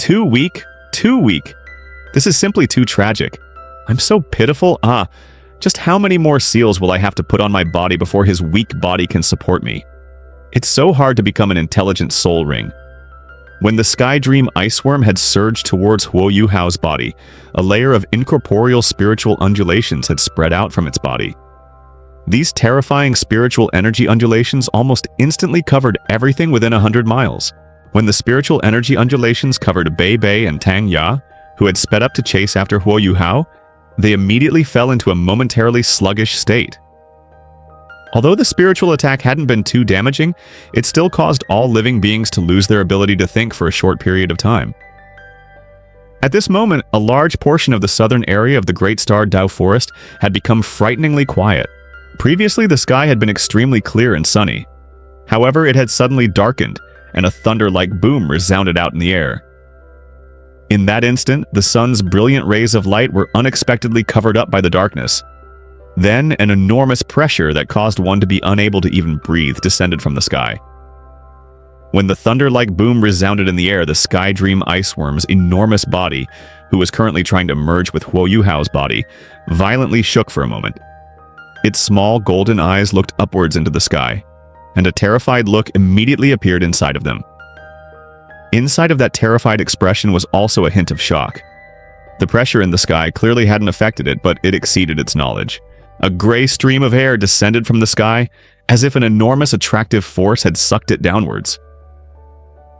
Too weak? Too weak. This is simply too tragic. I'm so pitiful. Just how many more seals will I have to put on my body before his weak body can support me? It's so hard to become an intelligent soul ring. When the Skydream Iceworm had surged towards Huo Yuhao's body, a layer of incorporeal spiritual undulations had spread out from its body. These terrifying spiritual energy undulations almost instantly covered everything within 100 miles. When the spiritual energy undulations covered Bei Bei and Tang Ya, who had sped up to chase after Huo Yuhao, they immediately fell into a momentarily sluggish state. Although the spiritual attack hadn't been too damaging, it still caused all living beings to lose their ability to think for a short period of time. At this moment, a large portion of the southern area of the Great Star Dao Forest had become frighteningly quiet. Previously, the sky had been extremely clear and sunny. However, it had suddenly darkened, and a thunder-like boom resounded out in the air. In that instant, the sun's brilliant rays of light were unexpectedly covered up by the darkness. Then, an enormous pressure that caused one to be unable to even breathe descended from the sky. When the thunder-like boom resounded in the air, the Skydream Iceworm's enormous body, who was currently trying to merge with Huo Yuhao's body, violently shook for a moment. Its small golden eyes looked upwards into the sky, and a terrified look immediately appeared inside of them. Inside of that terrified expression was also a hint of shock. The pressure in the sky clearly hadn't affected it, but it exceeded its knowledge. A gray stream of air descended from the sky, as if an enormous attractive force had sucked it downwards.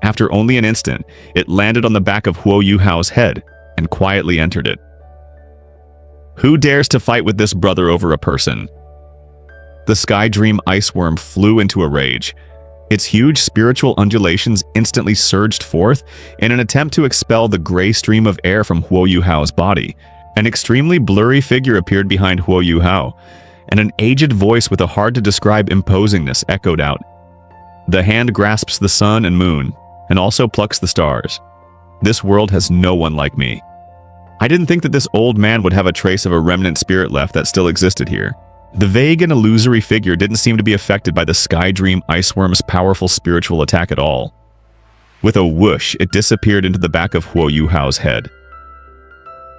After only an instant, it landed on the back of Huo Yuhao's head and quietly entered it. Who dares to fight with this brother over a person? The Skydream Iceworm flew into a rage. Its huge spiritual undulations instantly surged forth in an attempt to expel the gray stream of air from Huo Yuhao's body. An extremely blurry figure appeared behind Huo Yuhao, and an aged voice with a hard-to-describe imposingness echoed out. The hand grasps the sun and moon, and also plucks the stars. This world has no one like me. I didn't think that this old man would have a trace of a remnant spirit left that still existed here. The vague and illusory figure didn't seem to be affected by the Skydream Iceworm's powerful spiritual attack at all. With a whoosh, it disappeared into the back of Huo Yuhao's head.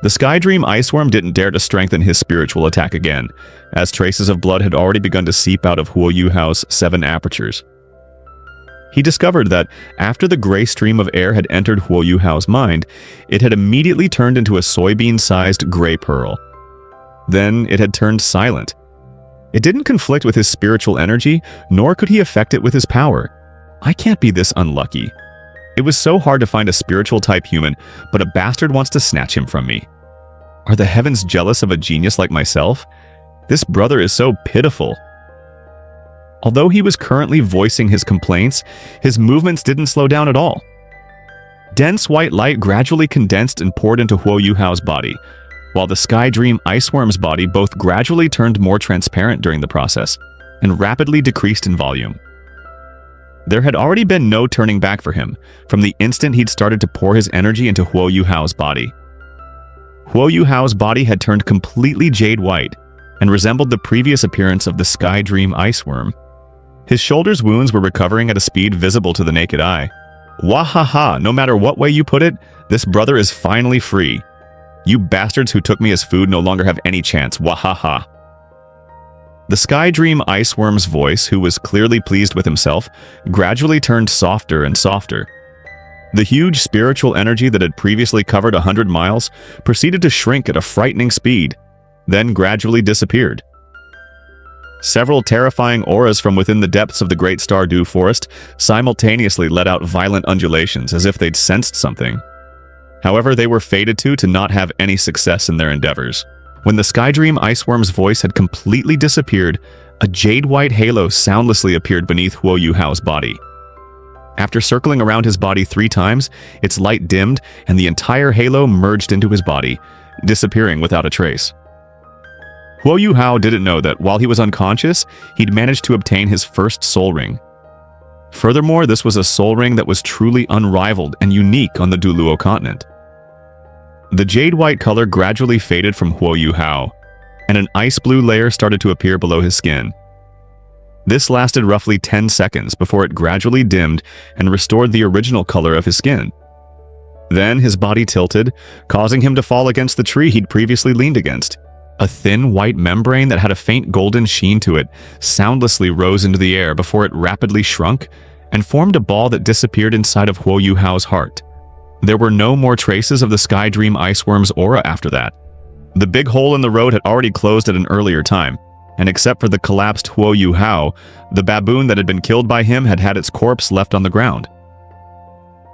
The Skydream Iceworm didn't dare to strengthen his spiritual attack again, as traces of blood had already begun to seep out of Huo Yuhao's 7 apertures. He discovered that after the gray stream of air had entered Huo Yuhao's mind, it had immediately turned into a soybean-sized gray pearl. Then it had turned silent. It didn't conflict with his spiritual energy, nor could he affect it with his power. I can't be this unlucky. It was so hard to find a spiritual-type human, but a bastard wants to snatch him from me. Are the heavens jealous of a genius like myself? This brother is so pitiful. Although he was currently voicing his complaints, his movements didn't slow down at all. Dense white light gradually condensed and poured into Huo Yuhao's body, while the Skydream Iceworm's body both gradually turned more transparent during the process and rapidly decreased in volume. There had already been no turning back for him from the instant he'd started to pour his energy into Huo Yuhao's body. Huo Yuhao's body had turned completely jade white and resembled the previous appearance of the Skydream Iceworm. His shoulder's wounds were recovering at a speed visible to the naked eye. Wahaha, no matter what way you put it, this brother is finally free. You bastards who took me as food no longer have any chance, wahaha. The Skydream Iceworm's voice, who was clearly pleased with himself, gradually turned softer and softer. The huge spiritual energy that had previously covered 100 miles proceeded to shrink at a frightening speed, then gradually disappeared. Several terrifying auras from within the depths of the Great Stardew Forest simultaneously let out violent undulations as if they'd sensed something. However, they were fated to not have any success in their endeavors. When the Skydream Iceworm's voice had completely disappeared, a jade-white halo soundlessly appeared beneath Huo Yuhao's body. After circling around his body 3 times, its light dimmed and the entire halo merged into his body, disappearing without a trace. Huo Yuhao didn't know that while he was unconscious, he'd managed to obtain his first soul ring. Furthermore, this was a soul ring that was truly unrivaled and unique on the Duluo continent. The jade-white color gradually faded from Huo Yuhao, and an ice-blue layer started to appear below his skin. This lasted roughly 10 seconds before it gradually dimmed and restored the original color of his skin. Then his body tilted, causing him to fall against the tree he'd previously leaned against. A thin white membrane that had a faint golden sheen to it soundlessly rose into the air before it rapidly shrunk and formed a ball that disappeared inside of Huo Yuhao's heart. There were no more traces of the Skydream Iceworm's aura after that. The big hole in the road had already closed at an earlier time, and except for the collapsed Huo Yuhao, the baboon that had been killed by him had had its corpse left on the ground.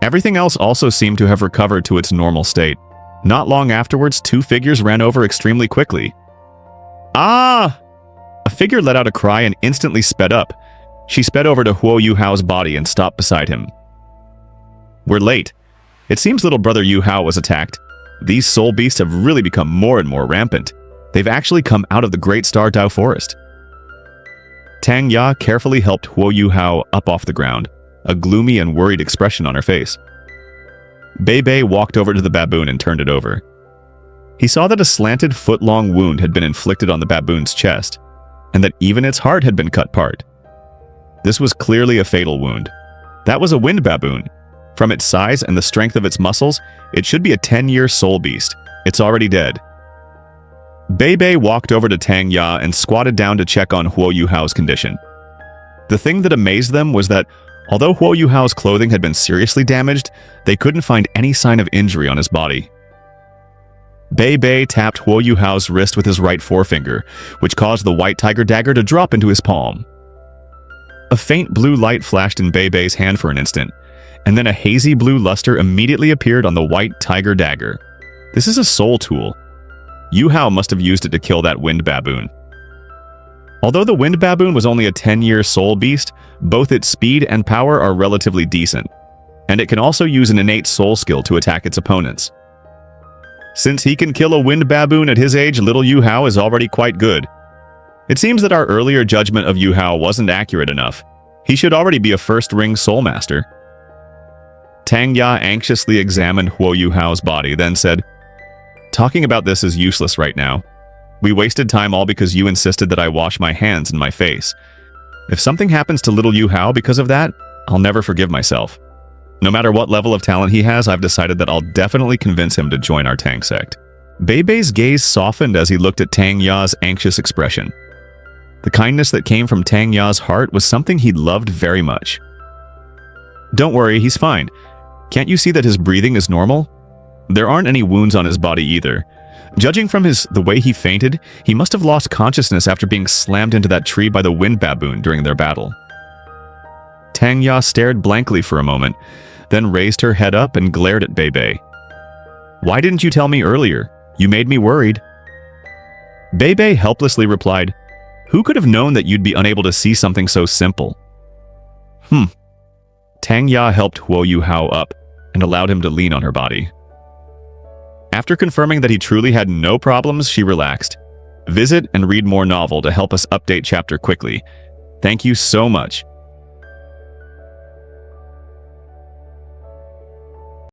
Everything else also seemed to have recovered to its normal state. Not long afterwards, two figures ran over extremely quickly. Ah! A figure let out a cry and instantly sped up. She sped over to Huo Yuhao's body and stopped beside him. We're late. It seems little brother Yuhao was attacked. These soul beasts have really become more and more rampant. They've actually come out of the Great Star Dao Forest. Tang Ya carefully helped Huo Yuhao up off the ground, a gloomy and worried expression on her face. Bei Bei walked over to the baboon and turned it over. He saw that a slanted foot-long wound had been inflicted on the baboon's chest, and that even its heart had been cut part. This was clearly a fatal wound. That was a wind baboon. From its size and the strength of its muscles, it should be a 10-year soul beast. It's already dead. Bei Bei walked over to Tang Ya and squatted down to check on Huo Yuhao's condition. The thing that amazed them was that, although Huo Yuhao's clothing had been seriously damaged, they couldn't find any sign of injury on his body. Bei Bei tapped Huo Yuhao's wrist with his right forefinger, which caused the white tiger dagger to drop into his palm. A faint blue light flashed in Bei Bei's hand for an instant, and then a hazy blue luster immediately appeared on the white tiger dagger. This is a soul tool. Yuhao must have used it to kill that wind baboon. Although the wind baboon was only a 10-year soul beast, both its speed and power are relatively decent, and it can also use an innate soul skill to attack its opponents. Since he can kill a wind baboon at his age, little Yuhao is already quite good. It seems that our earlier judgment of Yuhao wasn't accurate enough. He should already be a first-ring soul master. Tang Ya anxiously examined Huo Yuhao's body, then said, "Talking about this is useless right now. We wasted time all because you insisted that I wash my hands and my face. If something happens to little Yuhao because of that, I'll never forgive myself. No matter what level of talent he has, I've decided that I'll definitely convince him to join our Tang sect." Bei Bei's gaze softened as he looked at Tang Ya's anxious expression. The kindness that came from Tang Ya's heart was something he loved very much. "Don't worry, he's fine. Can't you see that his breathing is normal? There aren't any wounds on his body either. Judging from the way he fainted, he must have lost consciousness after being slammed into that tree by the wind baboon during their battle." Tang Ya stared blankly for a moment, then raised her head up and glared at Bei Bei. "Why didn't you tell me earlier? You made me worried." Bei Bei helplessly replied, "Who could have known that you'd be unable to see something so simple?" Tang Ya helped Huo Yuhao up and allowed him to lean on her body. After confirming that he truly had no problems, she relaxed. Visit and read more novel to help us update chapter quickly. Thank you so much.